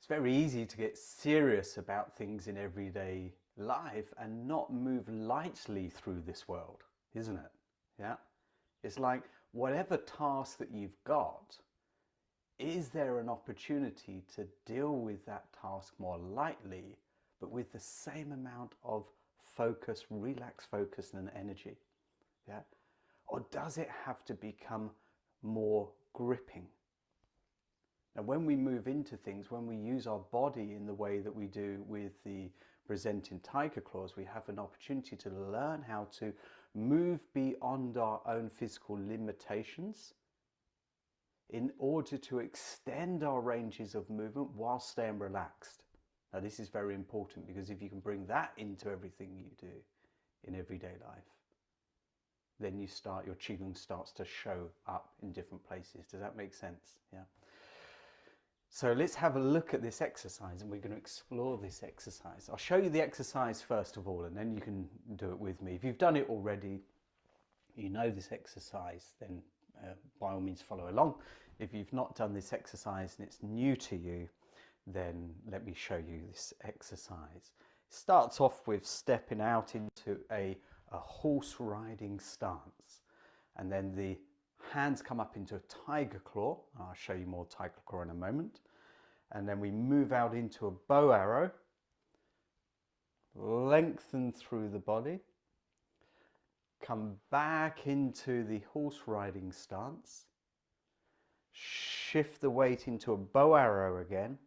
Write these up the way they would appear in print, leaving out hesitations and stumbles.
It's very easy to get serious about things in everyday life and not move lightly through this world, isn't it? Yeah. It's like whatever task that you've got, is there an opportunity to deal with that task more lightly, but with the same amount of focus, relaxed focus and energy? Yeah. Or does it have to become more gripping? Now, when we move into things, when we use our body in the way that we do with the presenting tiger claws, we have an opportunity to learn how to move beyond our own physical limitations in order to extend our ranges of movement while staying relaxed. Now, this is very important, because if you can bring that into everything you do in everyday life, then your Qigong starts to show up in different places. Does that make sense? Yeah. So let's have a look at this exercise, and we're going to explore this exercise. I'll show you the exercise first of all, and then you can do it with me. If you've done it already, you know this exercise, then by all means follow along. If you've not done this exercise and it's new to you, then let me show you this exercise. It starts off with stepping out into a horse riding stance, and then the hands come up into a tiger claw. I'll show you more tiger claw in a moment. And then we move out into a bow arrow, lengthen through the body, come back into the horse riding stance, shift the weight into a bow arrow again,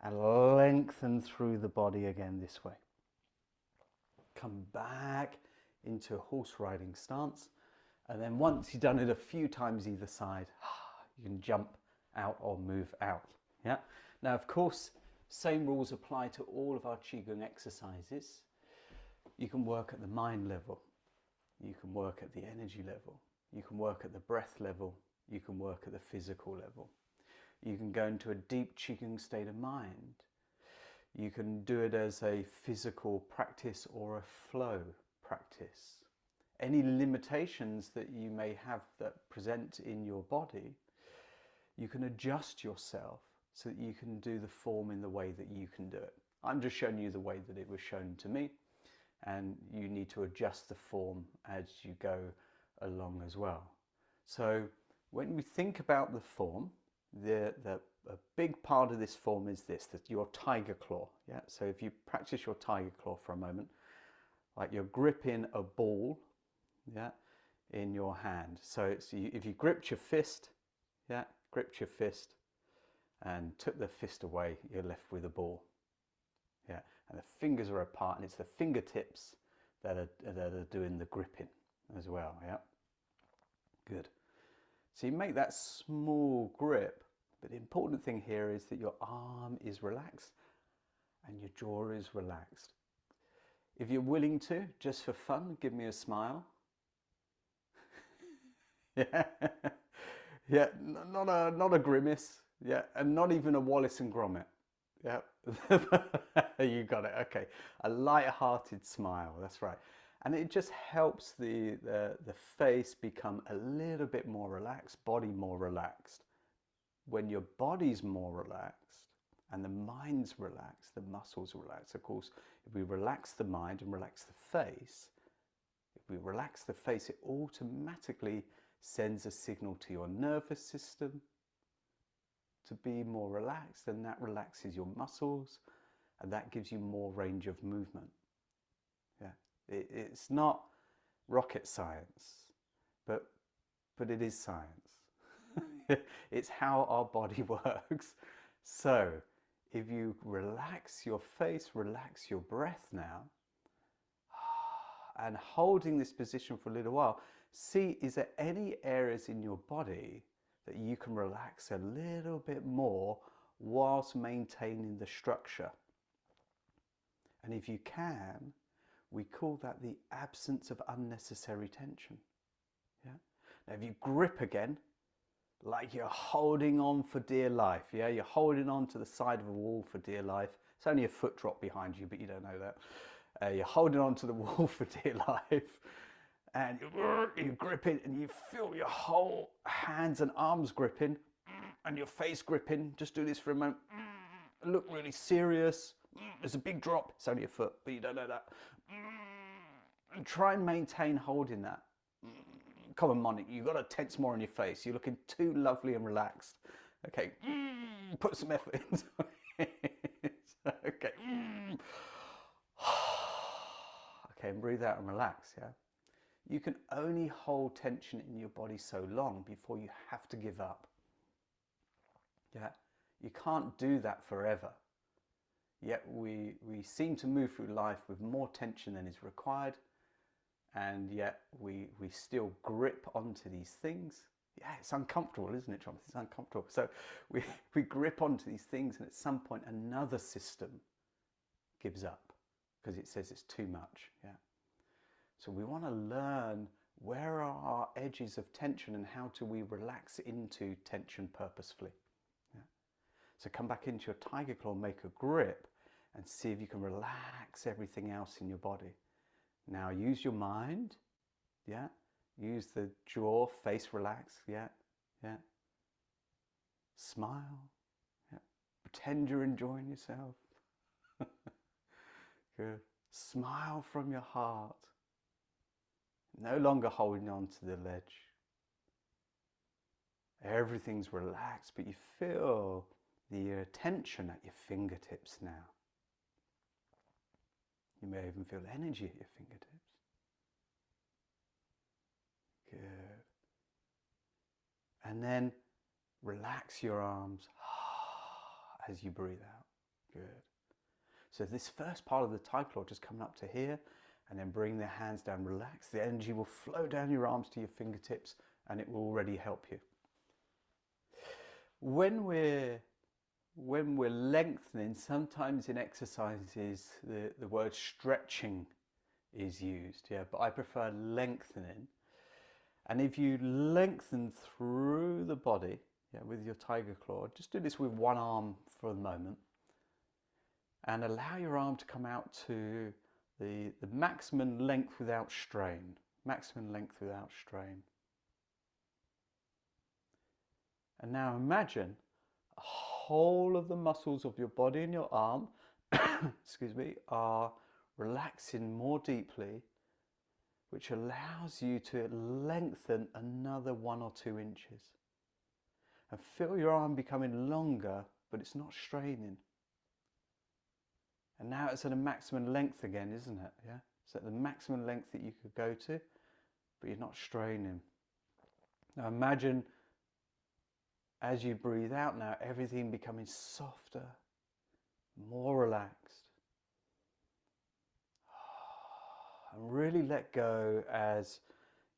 and lengthen through the body again this way. Come back into a horse riding stance, and then once you've done it a few times either side, you can jump out or move out. Yeah. Now, of course, same rules apply to all of our Qigong exercises. You can work at the mind level, you can work at the energy level, you can work at the breath level, you can work at the physical level. You can go into a deep Qigong state of mind. You can do it as a physical practice or a flow practice. Any limitations that you may have that present in your body, you can adjust yourself so that you can do the form in the way that you can do it. I'm just showing you the way that it was shown to me, and you need to adjust the form as you go along as well. So when we think about the form, a big part of this form is this, that your tiger claw. Yeah. So if you practice your tiger claw for a moment, like you're gripping a ball, yeah, in your hand. So if you gripped your fist, yeah, gripped your fist and took the fist away, you're left with a ball. Yeah, and the fingers are apart, and it's the fingertips that are doing the gripping as well. Yeah, good. So you make that small grip, but the important thing here is that your arm is relaxed and your jaw is relaxed. If you're willing to, just for fun, give me a smile. Yeah, yeah, not a grimace. Yeah, and not even a Wallace and Gromit. Yeah, you got it. Okay, a light-hearted smile. That's right, and it just helps the face become a little bit more relaxed, body more relaxed. When your body's more relaxed and the mind's relaxed, the muscles relax. Of course, if we relax the mind and relax the face, if we relax the face, it automatically sends a signal to your nervous system to be more relaxed, and that relaxes your muscles, and that gives you more range of movement. Yeah, it's not rocket science, but it is science. It's how our body works. So if you relax your face, relax your breath now, and holding this position for a little while, see, is there any areas in your body that you can relax a little bit more whilst maintaining the structure? And if you can, we call that the absence of unnecessary tension. Yeah. Now, if you grip again, like you're holding on for dear life, yeah, you're holding on to the side of a wall for dear life. It's only a foot drop behind you, but you don't know that. You're holding on to the wall for dear life, and you're gripping, and you feel your whole hands and arms gripping, and your face gripping. Just do this for a moment, look really serious. There's a big drop. It's only a foot, but you don't know that. And try and maintain holding that. Come on, Monica, you've got to tense more on your face. You're looking too lovely and relaxed. Okay, put some effort into it. Okay. Okay, and breathe out and relax, yeah? You can only hold tension in your body so long before you have to give up. Yeah, you can't do that forever. Yet we seem to move through life with more tension than is required, and yet we still grip onto these things. Yeah, it's uncomfortable, isn't it, Thomas? It's uncomfortable. So we grip onto these things, and at some point another system gives up because it says it's too much. Yeah. So we want to learn where are our edges of tension and how do we relax into tension purposefully. Yeah. So come back into your tiger claw, make a grip, and see if you can relax everything else in your body. Now use your mind, yeah? Use the jaw, face relax, yeah, yeah. Smile, yeah. Pretend you're enjoying yourself. Good. Smile from your heart. No longer holding on to the ledge. Everything's relaxed, but you feel the tension at your fingertips now. You may even feel energy at your fingertips. Good. And then relax your arms as you breathe out. Good. So this first part of the tiger claw just coming up to here, and then bring the hands down, relax. The energy will flow down your arms to your fingertips, and it will already help you. When we're lengthening, sometimes in exercises the word stretching is used, yeah, but I prefer lengthening. And if you lengthen through the body, yeah, with your tiger claw, just do this with one arm for the moment, and allow your arm to come out to the maximum length without strain. Maximum length without strain. And now imagine a whole of the muscles of your body and your arm, excuse me, are relaxing more deeply, which allows you to lengthen another 1 or 2 inches. And feel your arm becoming longer, but it's not straining. And now it's at a maximum length again, isn't it? Yeah. It's at the maximum length that you could go to, but you're not straining. Now imagine as you breathe out now, everything becoming softer, more relaxed. And really let go as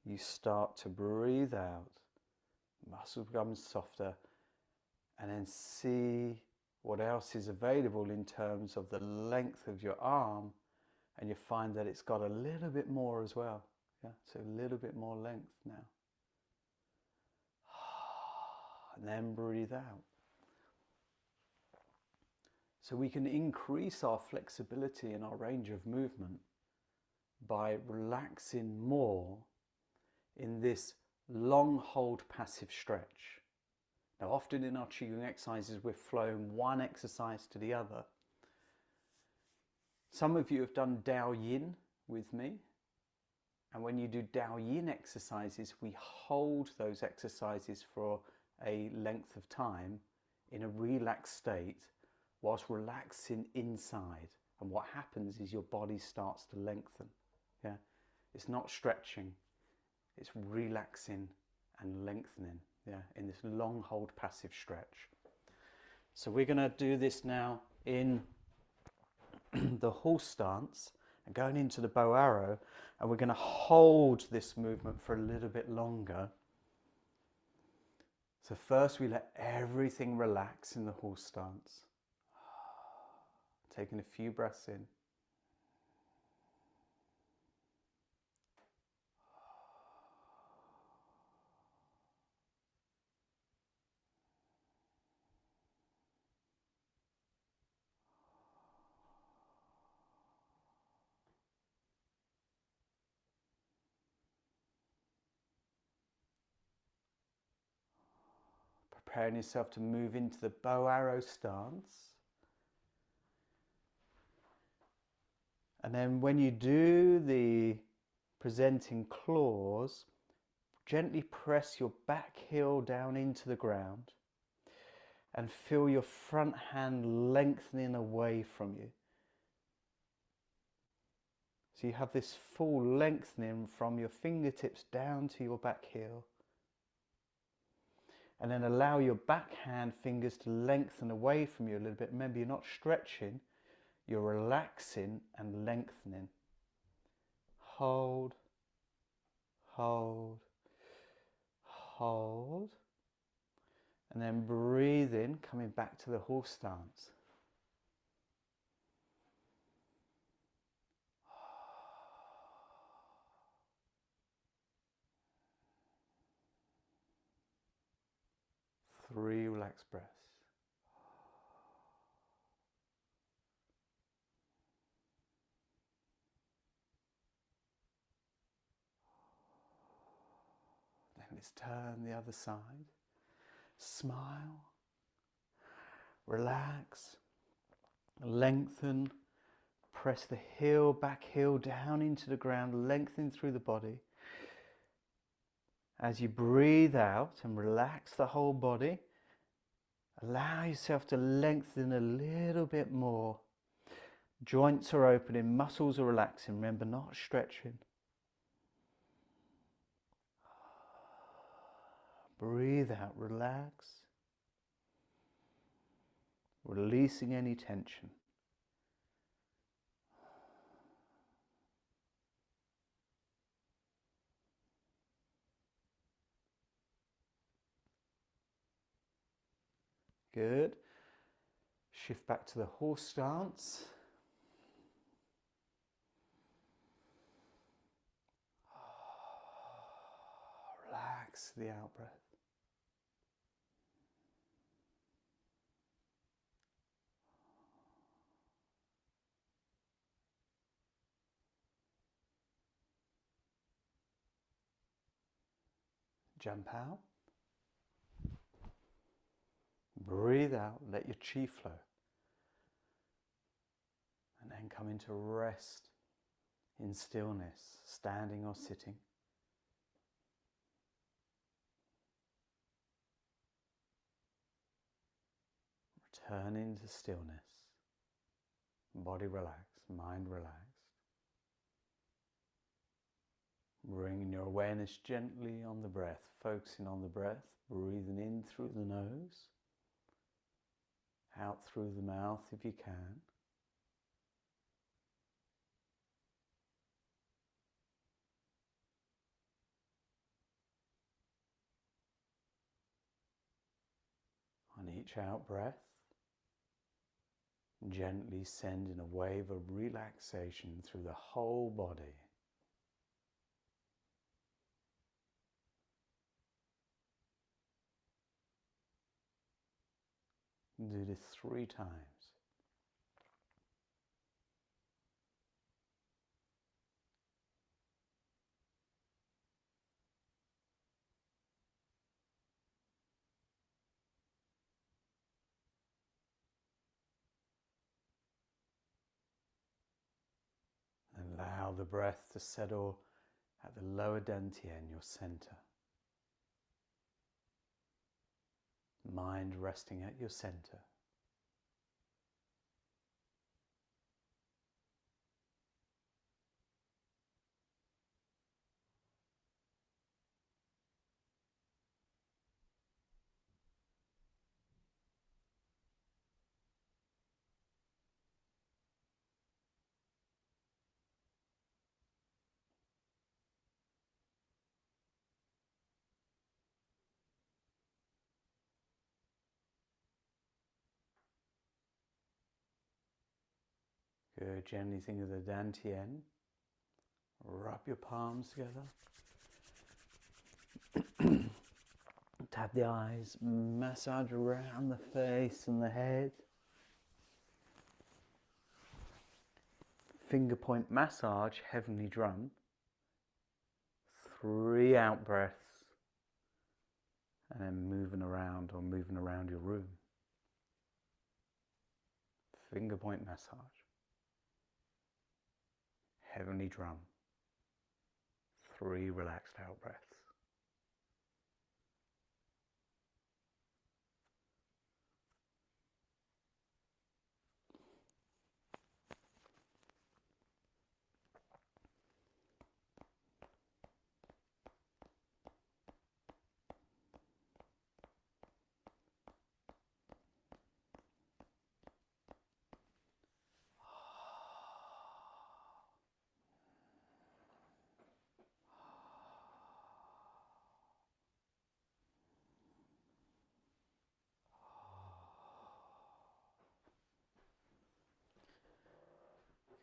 you start to breathe out. Muscles become softer, and then see what else is available in terms of the length of your arm, and you find that it's got a little bit more as well. Yeah, so a little bit more length now. And then breathe out. So we can increase our flexibility and our range of movement by relaxing more in this long hold passive stretch. Now often in our Qigong exercises we're flowing one exercise to the other. Some of you have done Dao Yin with me, and when you do Dao Yin exercises we hold those exercises for a length of time in a relaxed state whilst relaxing inside, and what happens is your body starts to lengthen. Yeah, it's not stretching, it's relaxing and lengthening, yeah, in this long hold passive stretch. So we're going to do this now in the horse stance and going into the bow arrow, and we're going to hold this movement for a little bit longer. So first we let everything relax in the horse stance, taking a few breaths in. Preparing yourself to move into the bow arrow stance. And then when you do the presenting claws, gently press your back heel down into the ground and feel your front hand lengthening away from you. So you have this full lengthening from your fingertips down to your back heel. And then allow your backhand fingers to lengthen away from you a little bit. Remember, you're not stretching, you're relaxing and lengthening. Hold, hold, hold. And then breathe in, coming back to the horse stance. Three relaxed breaths. Then let's turn the other side. Smile, relax, lengthen, press the heel, back heel down into the ground, lengthening through the body. As you breathe out and relax the whole body, allow yourself to lengthen a little bit more. Joints are opening, muscles are relaxing. Remember, not stretching. Breathe out, relax. Releasing any tension. Good. Shift back to the horse stance. Relax the out-breath. Jump out. Breathe out, let your chi flow. And then come into rest in stillness, standing or sitting. Return into stillness. Body relaxed, mind relaxed. Bringing your awareness gently on the breath, focusing on the breath, breathing in through the nose, out through the mouth if you can. On each out breath, gently sending a wave of relaxation through the whole body. Do this 3 times. And allow the breath to settle at the lower dantian, your center. Mind resting at your center. Good. Gently think of the dantian. Rub your palms together. Tap the eyes. Massage around the face and the head. Finger point massage, heavenly drum. 3 out breaths. And then moving around or moving around your room. Finger point massage. heavenly drum. 3 relaxed out breaths.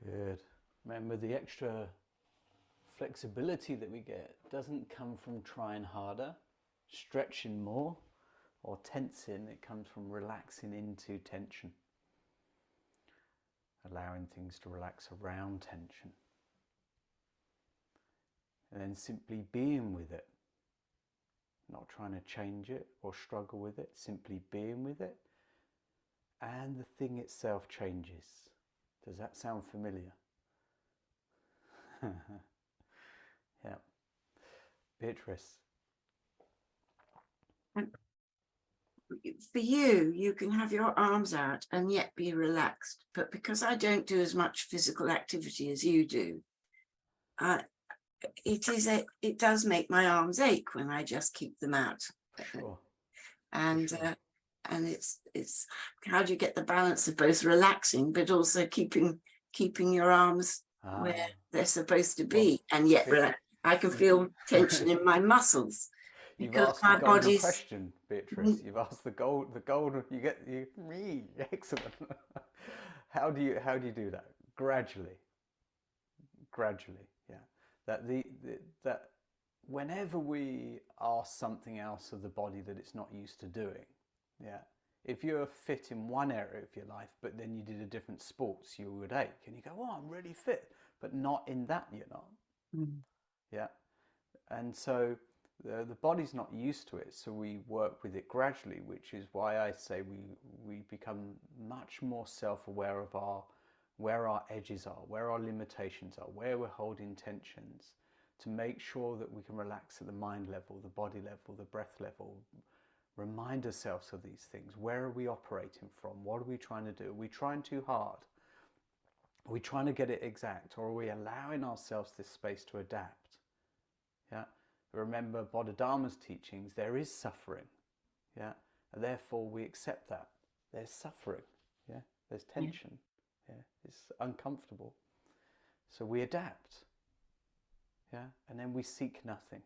Good. Remember, the extra flexibility that we get doesn't come from trying harder, stretching more, or tensing. It comes from relaxing into tension, allowing things to relax around tension, and then simply being with it, not trying to change it or struggle with it, simply being with it, and the thing itself changes. Does that sound familiar? Yeah. Beatrice. And for you, you can have your arms out and yet be relaxed. But because I don't do as much physical activity as you do, it does make my arms ache when I just keep them out. Sure. And sure. And it's how do you get the balance of both relaxing but also keeping your arms where they're supposed to be, and yet I can feel tension in my muscles because You've asked my the golden body's question, Beatrice. You've asked the golden. Excellent. How do you do that? Gradually. Yeah. That whenever we ask something else of the body that it's not used to doing, yeah. If you're fit in one area of your life, but then you did a different sports, you would ache, and you go, "Oh, I'm really fit," but not in that. You're not. Yeah. And so the body's not used to it, so we work with it gradually, which is why I say we become much more self-aware of where our edges are, where our limitations are, where we're holding tensions, to make sure that we can relax at the mind level, the body level, the breath level. Remind ourselves of these things. Where are we operating from? What are we trying to do? Are we trying too hard? Are we trying to get it exact, or are we allowing ourselves this space to adapt? Yeah. Remember Bodhidharma's teachings, there is suffering. Yeah. And therefore we accept that. There's suffering. Yeah. There's tension. Yeah. It's uncomfortable. So we adapt. Yeah. And then we seek nothing.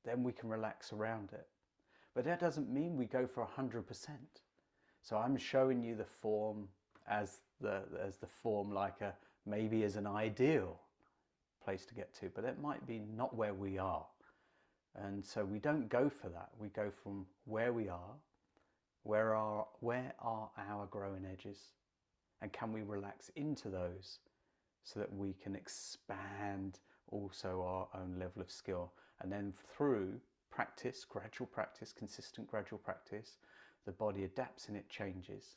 Then we can relax around it. But that doesn't mean we go for 100%. So I'm showing you the form as the form, like maybe as an ideal place to get to, but it might be not where we are. And so we don't go for that. We go from where we are, where are our growing edges, and can we relax into those so that we can expand also our own level of skill. And then through practice, gradual practice, consistent gradual practice, the body adapts and it changes.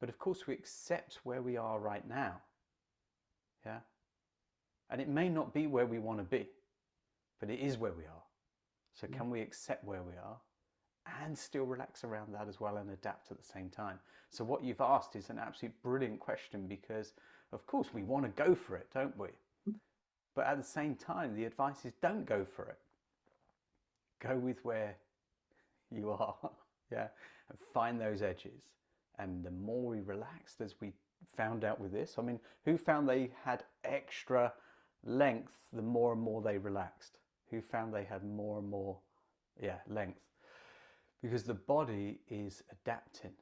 But of course we accept where we are right now. Yeah. And it may not be where we want to be, but it is where we are. So can we accept where we are and still relax around that as well and adapt at the same time? So what you've asked is an absolute brilliant question, because of course we want to go for it, don't we? But at the same time, the advice is don't go for it. Go with where you are, yeah, and find those edges. And the more we relaxed, as we found out with this, I mean, who found they had extra length the more and more they relaxed? Who found they had more and more, length? Because the body is adapting.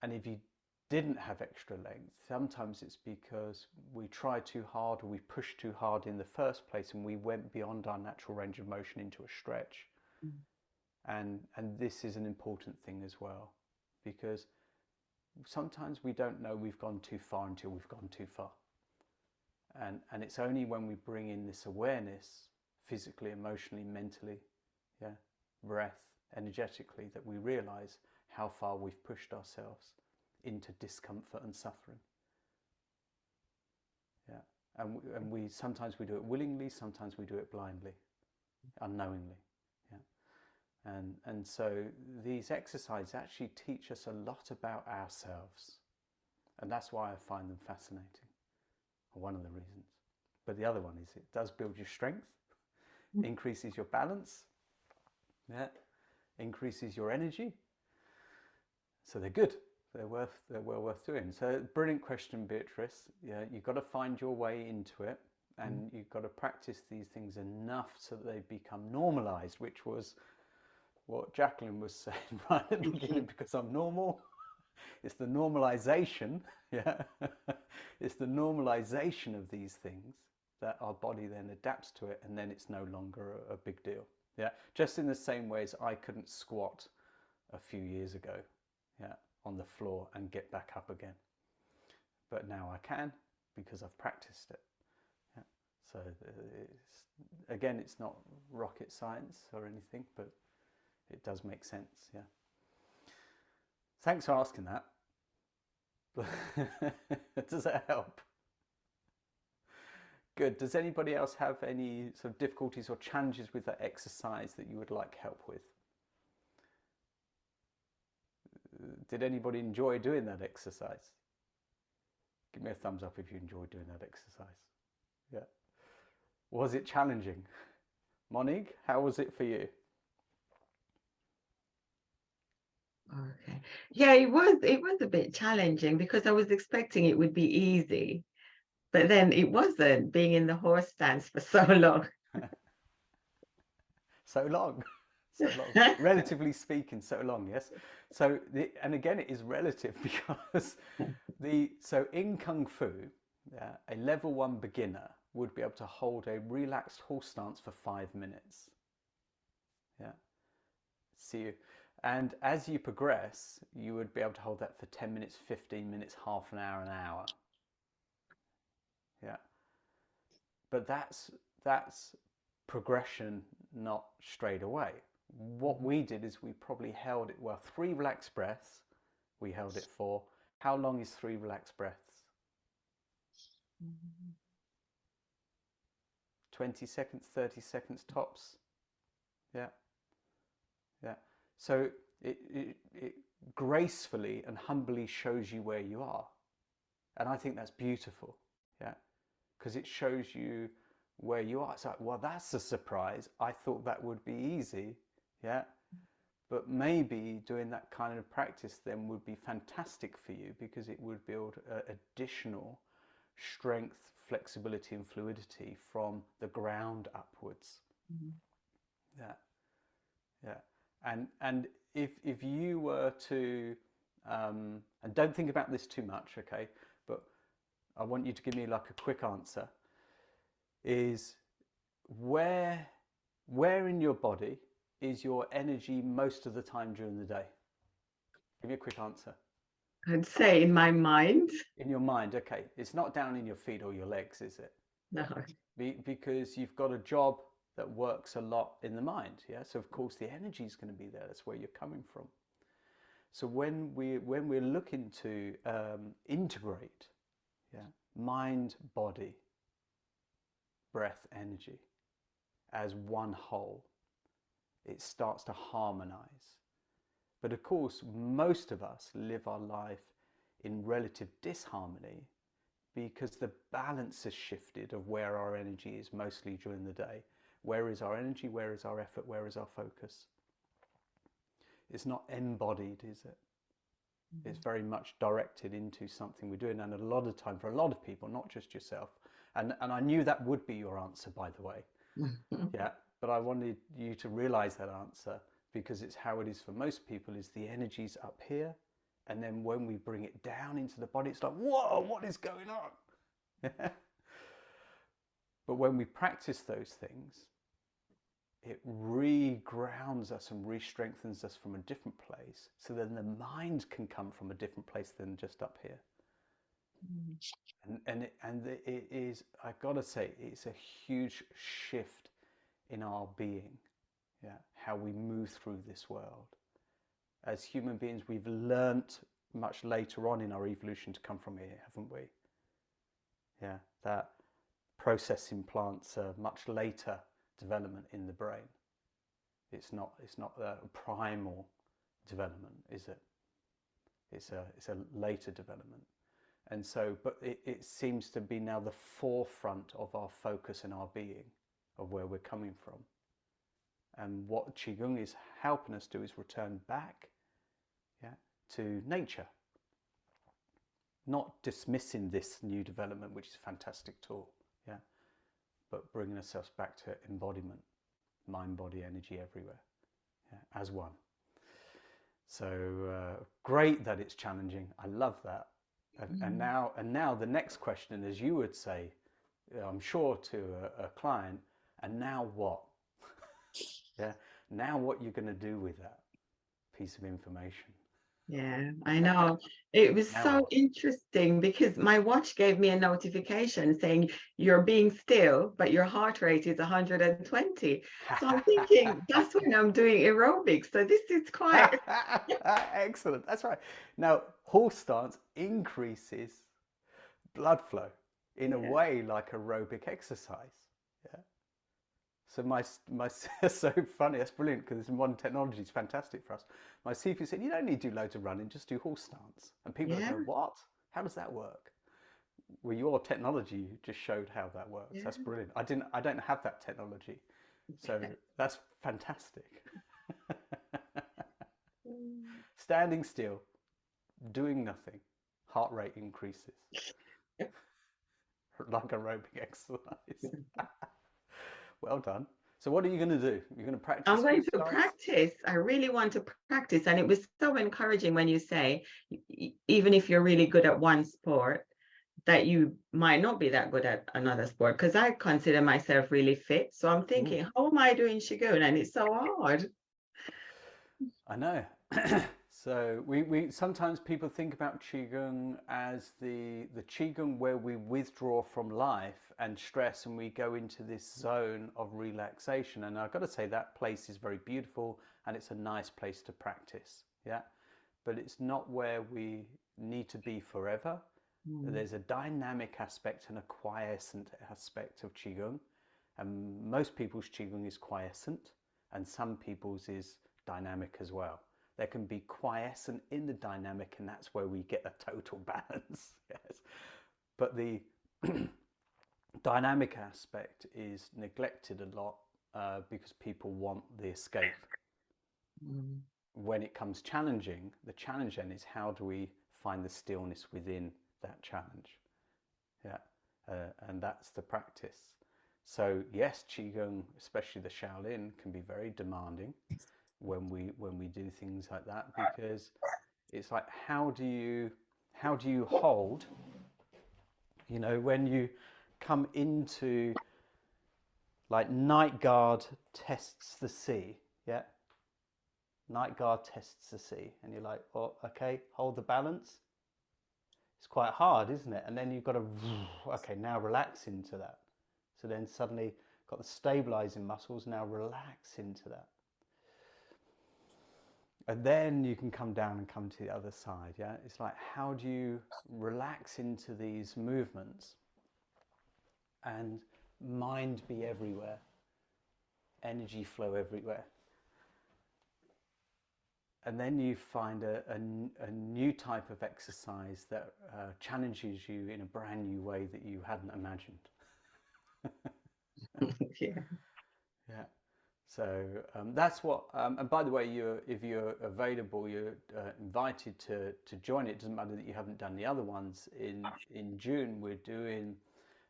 And if you didn't have extra length, sometimes it's because we try too hard or we pushed too hard in the first place and we went beyond our natural range of motion into a stretch. And this is an important thing as well, because sometimes we don't know we've gone too far until we've gone too far. And it's only when we bring in this awareness, physically, emotionally, mentally, breath, energetically, that we realize how far we've pushed ourselves into discomfort and suffering. Yeah. And we sometimes we do it willingly, sometimes we do it blindly, unknowingly. Yeah. And so these exercises actually teach us a lot about ourselves. And that's why I find them fascinating. One of the reasons. But the other one is it does build your strength, increases your balance, yeah, increases your energy. So they're good. They're well worth doing. So brilliant question, Beatrice. Yeah, you've got to find your way into it, and you've got to practice these things enough so that they become normalized, which was what Jacqueline was saying right at the beginning, because I'm normal. It's the normalization, yeah. It's the normalization of these things that our body then adapts to it, and then it's no longer a big deal. Yeah, just in the same way as I couldn't squat a few years ago, yeah, on the floor and get back up again. But now I can because I've practiced it. Yeah. So again, it's not rocket science or anything, but it does make sense. Yeah. Thanks for asking that. Does that help? Good. Does anybody else have any sort of difficulties or challenges with that exercise that you would like help with? Did anybody enjoy doing that exercise? Give me a thumbs up if you enjoyed doing that exercise. Yeah. Was it challenging? Monique, how was it for you? Okay. Yeah, it was a bit challenging because I was expecting it would be easy, but then it wasn't, being in the horse stance for so long. So long. So long. Relatively speaking, so long, yes. So and again it is relative because so in Kung Fu, a level 1 beginner would be able to hold a relaxed horse stance for 5 minutes. Yeah. See you. And as you progress, you would be able to hold that for 10 minutes, 15 minutes, half an hour. Yeah. But that's progression, not straight away. What we did is we probably held it, 3 relaxed breaths we held it for. How long is 3 relaxed breaths? 20 seconds, 30 seconds tops. Yeah. Yeah. So it gracefully and humbly shows you where you are. And I think that's beautiful. Yeah. Because it shows you where you are. It's like, well, that's a surprise. I thought that would be easy. Yeah. But maybe doing that kind of practice then would be fantastic for you because it would build additional strength, flexibility and fluidity from the ground upwards. Yeah. Yeah. And if you were to, and don't think about this too much, okay, but I want you to give me like a quick answer, is where in your body is your energy most of the time during the day? Give me a quick answer. I'd say in my mind. In your mind, okay. It's not down in your feet or your legs, is it? No. Because you've got a job that works a lot in the mind, yeah? So of course the energy is going to be there. That's where you're coming from. So when we're looking to integrate, yeah, mind, body, breath, energy as one whole, it starts to harmonize. But of course, most of us live our life in relative disharmony because the balance has shifted of where our energy is mostly during the day. Where is our energy? Where is our effort? Where is our focus? It's not embodied, is it? It's very much directed into something we're doing. And a lot of time for a lot of people, not just yourself. And I knew that would be your answer, by the way. Yeah. But I wanted you to realize that answer because it's how it is for most people, is the energy's up here. And then when we bring it down into the body, it's like, whoa, what is going on? But when we practice those things, it re-grounds us and re-strengthens us from a different place. So then the mind can come from a different place than just up here. And it is, I've got to say, it's a huge shift in our being, yeah, how we move through this world. As human beings, we've learnt much later on in our evolution to come from here, haven't we? Yeah, that processing plants are much later development in the brain. It's not a primal development, is it? It's a later development. And so, but it seems to be now the forefront of our focus and our being, of where we're coming from. And what Qigong is helping us do is return back, yeah, to nature. Not dismissing this new development, which is a fantastic tool, yeah, but bringing ourselves back to embodiment, mind, body, energy everywhere, yeah, as one. So great that it's challenging. I love that. And now the next question, as you would say, I'm sure to a client, and now what? Yeah, now what you're going to do with that piece of information? Yeah, I know. It was so interesting because my watch gave me a notification saying you're being still, but your heart rate is 120. So I'm thinking that's when I'm doing aerobics. So this is quite excellent. That's right. Now, horse stance increases blood flow in a way like aerobic exercise. Yeah. So my so funny. That's brilliant because modern technology is fantastic for us. My CP said, "You don't need to do loads of running, just do horse stance." And people go, "What? How does that work?" Well, your technology just showed how that works. Yeah. That's brilliant. I don't have that technology, so that's fantastic. Standing still, doing nothing, heart rate increases like aerobic exercise. Well done. So what are you going to do? You're going to practice? I'm going to practice. I really want to practice. And it was so encouraging when you say, even if you're really good at one sport, that you might not be that good at another sport. Because I consider myself really fit. So I'm thinking, how am I doing Qigong? And it's so hard. I know. So we sometimes people think about Qigong as the Qigong where we withdraw from life and stress and we go into this zone of relaxation. And I've got to say that place is very beautiful and it's a nice place to practice. Yeah. But it's not where we need to be forever. There's a dynamic aspect and a quiescent aspect of Qigong. And most people's Qigong is quiescent and some people's is dynamic as well. There can be quiescent in the dynamic, and that's where we get a total balance. Yes, but the dynamic aspect is neglected a lot because people want the escape. When it comes challenging, the challenge then is how do we find the stillness within that challenge? Yeah, and that's the practice. So yes, Qigong, especially the Shaolin, can be very demanding when we do things like that, because it's like how do you hold, you know, when you come into like night guard tests the sea, yeah, night guard tests the sea, and you're like, oh, okay, hold the balance. It's quite hard, isn't it? And then you've got to, okay, now relax into that. So then suddenly got the stabilizing muscles, now relax into that. And then you can come down and come to the other side, yeah? It's like, how do you relax into these movements and mind be everywhere, energy flow everywhere? And then you find a new type of exercise that challenges you in a brand new way that you hadn't imagined. Yeah. Yeah. So that's what, and by the way, if you're available, you're invited to join it. It doesn't matter that you haven't done the other ones. In June, we're doing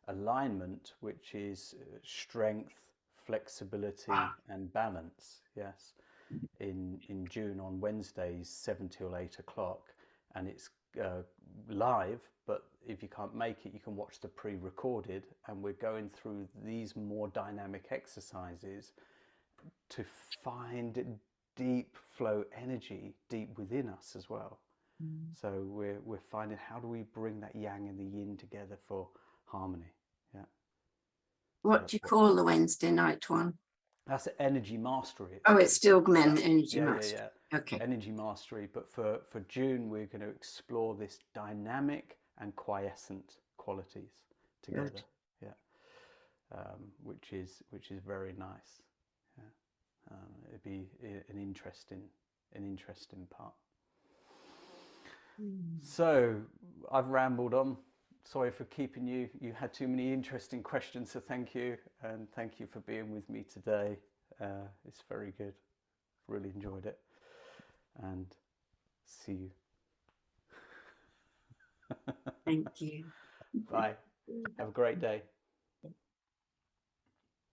alignment, which is strength, flexibility, and balance. Yes, in June on Wednesdays, 7 till 8 o'clock, and it's live. But if you can't make it, you can watch the pre-recorded, and we're going through these more dynamic exercises to find deep flow energy deep within us as well. So we're finding how do we bring that yang and the yin together for harmony. Yeah. What do you call the Wednesday night one? That's energy mastery. Oh, it's still men energy mastery. Yeah. Okay. Energy mastery, but for June we're going to explore this dynamic and quiescent qualities together. Good. Yeah, which is very nice. Yeah. It'd be an interesting part. So I've rambled on. Sorry for keeping you. You had too many interesting questions, so thank you, and thank you for being with me today. It's very good. Really enjoyed it, and see you. Thank you. Bye. Have a great day.